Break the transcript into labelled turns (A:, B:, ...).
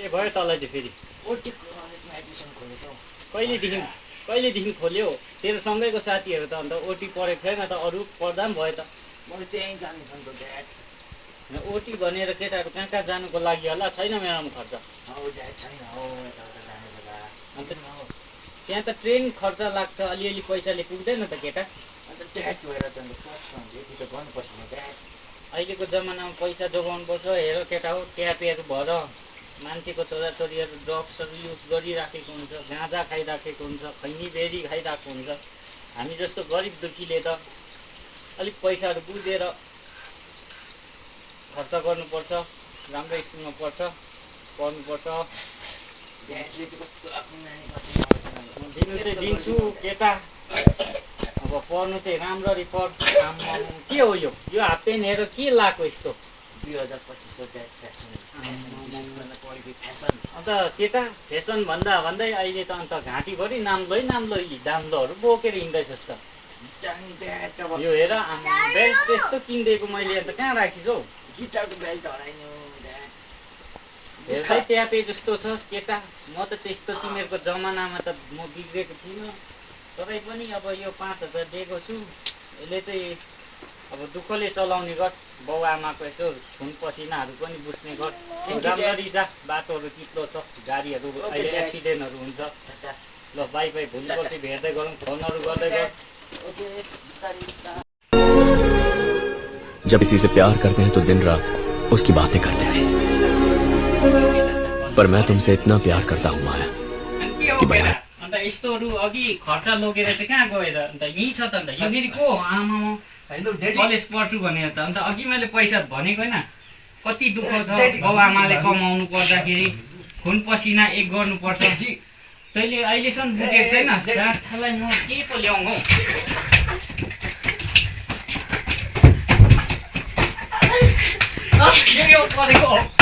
A: के भयो तँलाई चाहिँ फेरि
B: ओटीको कलेजमा एडमिसन खोलेछौ
A: कहिलेदेखि खोल्यो तेरो सँगैको साथीहरू त अन्त ओटी पढेको थिएन त अरू पढ्दा पनि भयो त
B: मैले त्यहीँ जानु छ नि त ड्याड
A: ओटी भनेर केटाहरू कहाँ कहाँ जानुको लागि होला छैन मेरोमा खर्च
B: हौ ड्याड छैन हौ यताउता जाने बेला
A: अन्त त्यहाँ त ट्रेन खर्च लाग्छ अलिअलि पैसाले पुग्दैन त केटा
B: अन्त ड्याड भएर चाहिँ कस्तो हुन्छ यति त गर्नुपर्छ नि ड्याड
A: अहिलेको जमानामा पैसा जोगाउनुपर्छ हेर केटा हो ट्यापेहरू भएर मान्छेको छोराछोरीहरू ड्रग्सहरू युज गरिराखेको हुन्छ गाँजा खाइराखेको हुन्छ खैनी बेरी खाइरहेको हुन्छ हामी जस्तो गरिब दुखीले त अलिक पैसाहरू बुझेर खर्च गर्नुपर्छ राम्रो स्कुलमा पढ्नुपर्छ
B: ड्याडले चाहिँ कस्तो आफ्नो नानी
A: दिनु चाहिँ दिन्छु केटा अब पढ्नु चाहिँ राम्ररी पढ के हो यो हाफ पेन्ट हेरेर के लगाएको यस्तो
B: 2025 ड्याड फ्यासन विशेष गरेर पढेको फ्यासन
A: अन्त केटा फेसन भन्दै अहिले त अन्त घाँटीभरि दाम्लोहरू बोकेर हिँड्दैछस् त यो हेर बेल्ट त्यस्तो किनिदिएको मैले अन्त कहाँ राखिस् हौ
B: गिटारको बेल्ट हराइनु
A: हेर्दै ट्यापे जस्तो छस् केटा म त त्यस्तो तिमीहरूको जमानामा त म बिग्रेको थिइनँ तरै पनि अब यो 5000 दिएको छु यसले चाहिँ अब दुःखले चलाउने गर बाउ आमाको यसो खुन पसिनाहरू पनि बुझ्ने गर राम्ररी जा बाटोहरू चिप्लो छ गाडीहरू अहिले एक्सिडेन्टहरू हुन्छ ल बाई भोलि पर्सि भेट्दै गरौँ फोनहरू गर्दै गर
C: जब किसी से प्यार करते हैं तो दिन रात उसकी बातें करते हैं पर मैं तुमसे इतना प्यार करता हूँ माया कि बहन
A: अन्त यस्तोहरू अघि खर्च लगेर चाहिँ कहाँ गएर अन्त यहीँ छ त अन्त यो फेरि को आमा कलेज पढ्छु भनेर त अन्त अघि मैले पैसा भनेको होइन कति दुःख छ बाउ आमाले कमाउनु पर्दाखेरि खुन पसिना एक गर्नुपर्छ तैँले अहिलेसम्म बुझेको छैन साथलाई म के पो ल्याउँ हौ यो परेको